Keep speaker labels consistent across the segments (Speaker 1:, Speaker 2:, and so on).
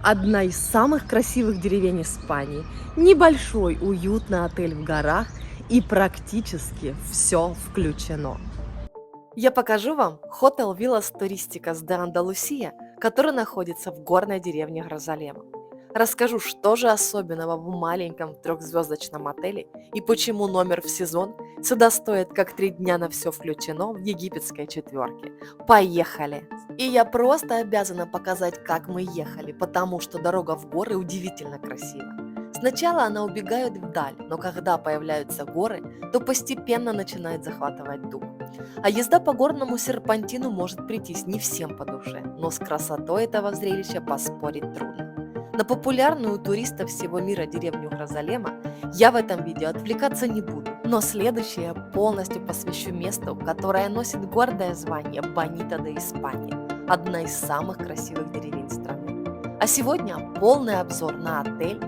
Speaker 1: Одна из самых красивых деревень Испании. Небольшой уютный отель в горах и практически все включено. Я покажу вам Hotel Villas Turísticas de Andalucía, который находится в горной деревне Грозалема. Расскажу, что же особенного в маленьком трехзвездочном отеле и почему номер в сезон сюда стоит как 3 дня на все включено в египетской четверке. Поехали! И я просто обязана показать, как мы ехали, потому что дорога в горы удивительно красива. Сначала она убегает вдаль, но когда появляются горы, то постепенно начинает захватывать дух. А езда по горному серпантину может прийтись не всем по душе, но с красотой этого зрелища поспорить трудно. На популярную у туристов всего мира деревню Грозалема я в этом видео отвлекаться не буду, но следующее полностью посвящу месту, которое носит гордое звание Bonita de España, одна из самых красивых деревень страны. А сегодня полный обзор на отель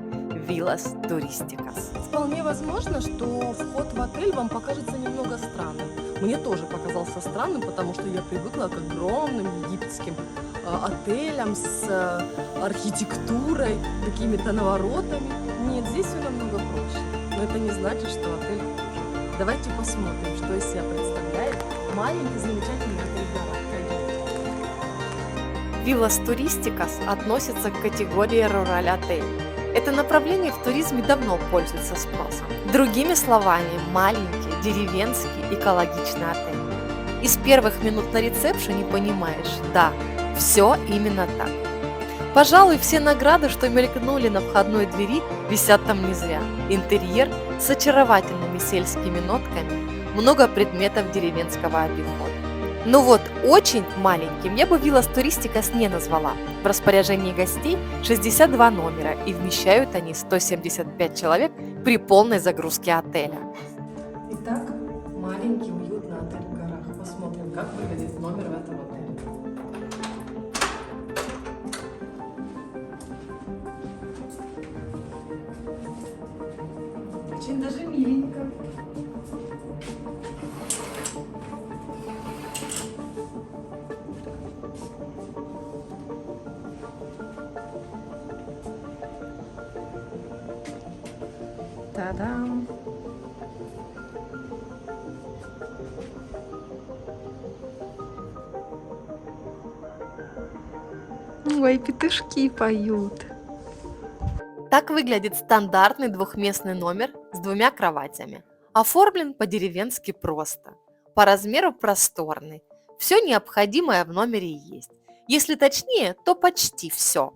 Speaker 1: Villas Turísticas.
Speaker 2: Вполне возможно, что вход в отель вам покажется немного странным. Мне тоже показался странным, потому что я привыкла к огромным египетским отелям с архитектурой, какими-то наворотами. Нет, здесь все намного проще. Но это не значит, что отель хуже. Давайте посмотрим, что из себя представляет маленький замечательный отель в горах.
Speaker 1: Villas Turísticas относится к категории рураль-отель. Это направление в туризме давно пользуется спросом. Другими словами, маленький, деревенский, экологичный отель. Из первых минут на ресепшене понимаешь, да, все именно так. Пожалуй, все награды, что мелькнули на входной двери, висят там не зря. Интерьер с очаровательными сельскими нотками, много предметов деревенского обихода. Но вот очень маленьким я бы Villas Turísticas не назвала. В распоряжении гостей 62 номера и вмещают они 175 человек при полной загрузке отеля.
Speaker 2: Итак, маленький уютный отель в горах. Посмотрим, как выглядит номер в этом отеле. Очень даже миленько. Та-дам!
Speaker 1: Ой, петушки поют. Так выглядит стандартный двухместный номер с 2 кроватями. Оформлен по-деревенски просто. По размеру просторный. Все необходимое в номере есть. Если точнее, то почти все.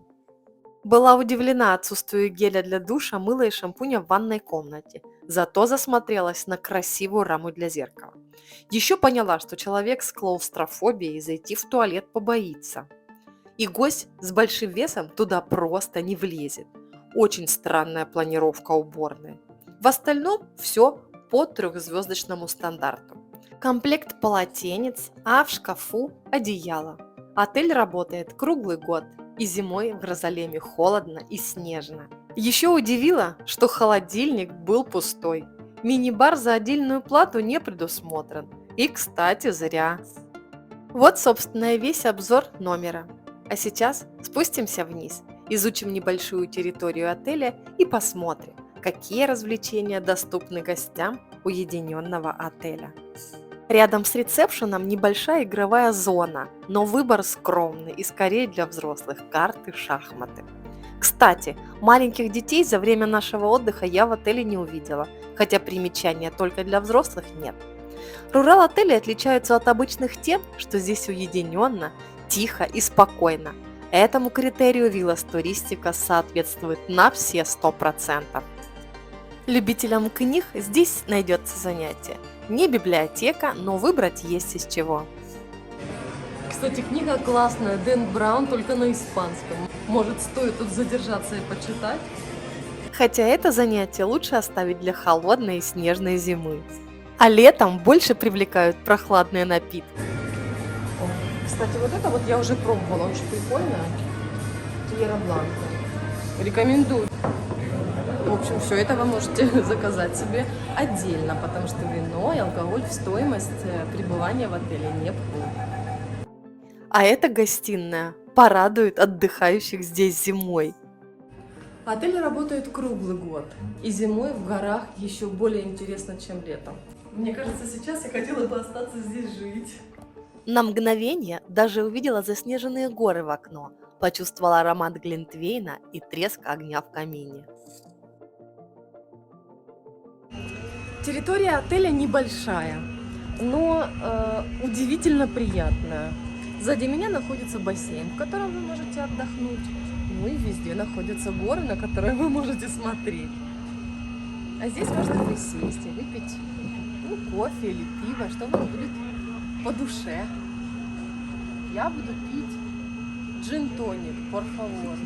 Speaker 1: Была удивлена отсутствию геля для душа, мыла и шампуня в ванной комнате. Зато засмотрелась на красивую раму для зеркала. Еще поняла, что человек с клаустрофобией зайти в туалет побоится. И гость с большим весом туда просто не влезет. Очень странная планировка уборной. В остальном все по 3-звездочному стандарту. Комплект полотенец, а в шкафу одеяло. Отель работает круглый год, и зимой в Грозалеме холодно и снежно. Еще удивило, что холодильник был пустой. Мини-бар за отдельную плату не предусмотрен. И, кстати, зря. Вот, собственно, и весь обзор номера. А сейчас спустимся вниз, изучим небольшую территорию отеля и посмотрим, какие развлечения доступны гостям уединенного отеля. Рядом с ресепшеном небольшая игровая зона, но выбор скромный и скорее для взрослых – карты, шахматы. Кстати, маленьких детей за время нашего отдыха я в отеле не увидела, хотя примечания только для взрослых нет. Рурал-отели отличаются от обычных тем, что здесь уединенно, тихо и спокойно. Этому критерию Villas Turísticas соответствует на все 100%. Любителям книг здесь найдется занятие. Не библиотека, но выбрать есть из чего.
Speaker 2: Кстати, книга классная, Дэн Браун, только на испанском. Может, стоит тут задержаться и почитать?
Speaker 1: Хотя это занятие лучше оставить для холодной и снежной зимы. А летом больше привлекают прохладные напитки.
Speaker 2: Кстати, вот это вот я уже пробовала, очень прикольно. Тьерра Бланка. Рекомендую. В общем, все это вы можете заказать себе отдельно, потому что вино и алкоголь в стоимость пребывания в отеле не входит.
Speaker 1: А это гостиная. порадует отдыхающих здесь зимой.
Speaker 2: Отель работает круглый год, и зимой в горах еще более интересно, чем летом. Мне кажется, сейчас я хотела бы остаться здесь жить.
Speaker 1: На мгновение даже увидела заснеженные горы в окно, почувствовала аромат глинтвейна и треск огня в камине.
Speaker 2: Территория отеля небольшая, но удивительно приятная. Сзади меня находится бассейн, в котором вы можете отдохнуть. Ну и везде находятся горы, на которые вы можете смотреть. А здесь можно присесть и выпить кофе или пиво, что вам будет по душе. Я буду пить джин-тоник, por favor.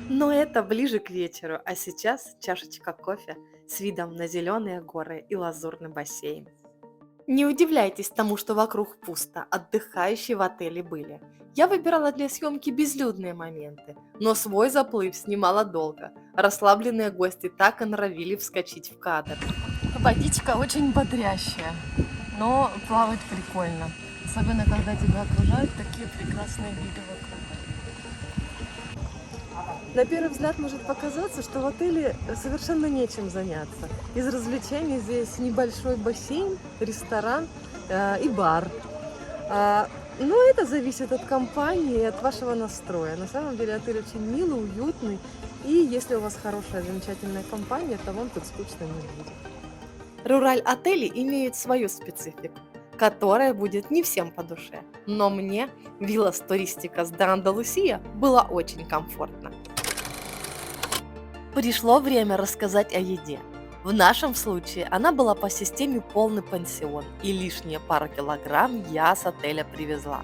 Speaker 1: Но это ближе к вечеру, а сейчас чашечка кофе с видом на зеленые горы и лазурный бассейн. Не удивляйтесь тому, что вокруг пусто, отдыхающие в отеле были. Я выбирала для съемки безлюдные моменты, но свой заплыв снимала долго. Расслабленные гости так и норовили вскочить в кадр.
Speaker 2: Водичка очень бодрящая, но плавать прикольно. Особенно, когда тебя окружают такие прекрасные виды вокруг. На первый взгляд может показаться, что в отеле совершенно нечем заняться. Из развлечений здесь небольшой бассейн, ресторан и бар. Но это зависит от компании и от вашего настроя. На самом деле отель очень милый, уютный. И если у вас хорошая, замечательная компания, то вам тут скучно не будет.
Speaker 1: Рураль-отели имеют свою специфику, которая будет не всем по душе. Но мне Виллас Туристикас де Андалусия было очень комфортно. Пришло время рассказать о еде. В нашем случае она была по системе полный пансион, и лишние пару килограмм я с отеля привезла.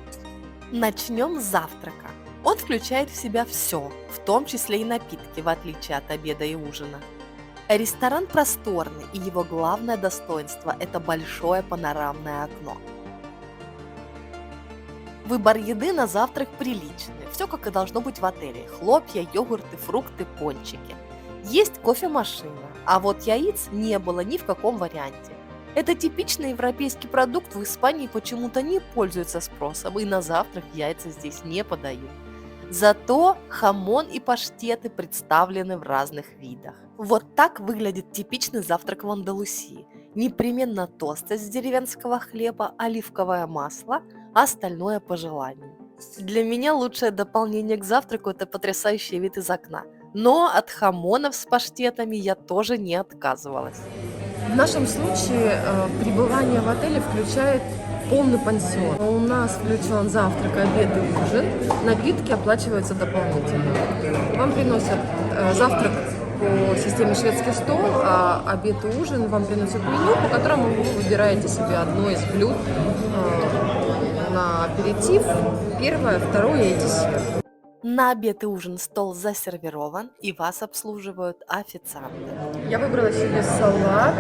Speaker 1: Начнем с завтрака. Он включает в себя все, в том числе и напитки, в отличие от обеда и ужина. Ресторан просторный, и его главное достоинство – это большое панорамное окно. Выбор еды на завтрак приличный, все как и должно быть в отеле – хлопья, йогурты, фрукты, пончики. Есть кофемашина, а вот яиц не было ни в каком варианте. Это типичный европейский продукт, в Испании почему-то не пользуется спросом, и на завтрак яйца здесь не подают. Зато хамон и паштеты представлены в разных видах. Вот так выглядит типичный завтрак в Андалусии. Непременно тост из деревенского хлеба, оливковое масло, а остальное по желанию. Для меня лучшее дополнение к завтраку – это потрясающий вид из окна. Но от хамонов с паштетами я тоже не отказывалась.
Speaker 2: В нашем случае пребывание в отеле включает полный пансион. У нас включен завтрак, обед и ужин. Напитки оплачиваются дополнительно. Вам приносят завтрак по системе шведский стол, а обед и ужин вам приносят меню, по которому вы выбираете себе одно из блюд на аперитив, первое, второе и десерт.
Speaker 1: На обед и ужин стол засервирован, и вас обслуживают официанты.
Speaker 2: Я выбрала себе салат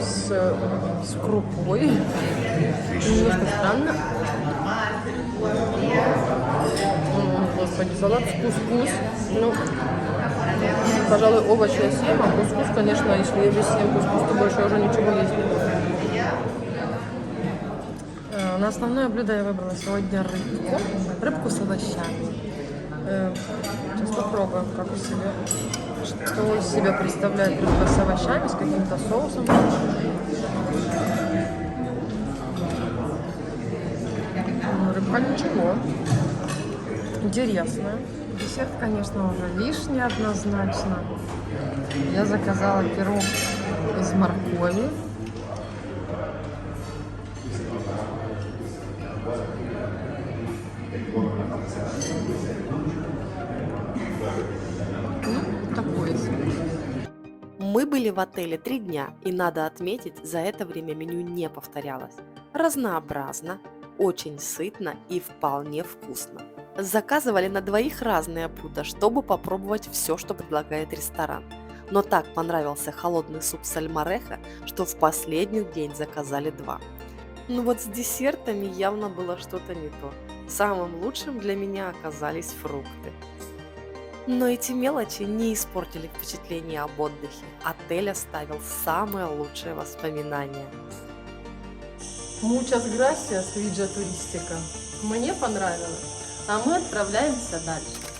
Speaker 2: с крупой. Немножко странно. Господи, салат с кускус. Ну, пожалуй, овощи я съем, а кускус, конечно, если я весь съем кускус, то больше уже ничего есть не буду. На основное блюдо я выбрала сегодня рыбку с овощами. Сейчас попробуем, что из себя представляет рыбка с овощами, с каким-то соусом. Рыбка ничего, интересная. Десерт, конечно, уже лишний однозначно. Я заказала пирог из моркови. Такое себе.
Speaker 1: Мы были в отеле 3 дня, и надо отметить, за это время меню не повторялось. Разнообразно, очень сытно и вполне вкусно. Заказывали на двоих разные блюда, чтобы попробовать все, что предлагает ресторан. Но так понравился холодный суп сальмореха, что в последний день заказали 2. Ну вот с десертами явно было что-то не то. Самым лучшим для меня оказались фрукты. Но эти мелочи не испортили впечатление об отдыхе. Отель оставил самые лучшие воспоминания.
Speaker 2: Muchas gracias, Виджа Туристика. Мне понравилось. а мы отправляемся дальше.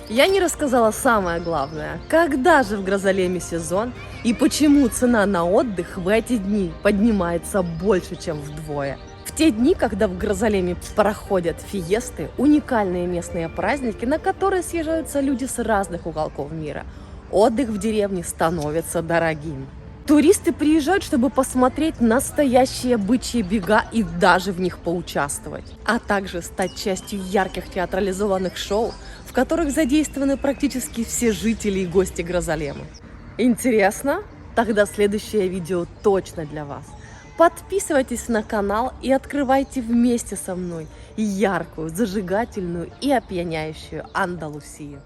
Speaker 2: Я не рассказала самое главное. Когда же в Грозалеме сезон и почему цена на отдых в эти дни поднимается больше, чем вдвое? В те дни, когда в Грозалеме проходят фиесты, уникальные местные праздники, на которые съезжаются люди с разных уголков мира, отдых в деревне становится дорогим. Туристы приезжают, чтобы посмотреть настоящие бычьи бега и даже в них поучаствовать, а также стать частью ярких театрализованных шоу, в которых задействованы практически все жители и гости Грозалема. Интересно? Тогда следующее видео точно для вас. Подписывайтесь на канал и открывайте вместе со мной яркую, зажигательную и опьяняющую Андалусию.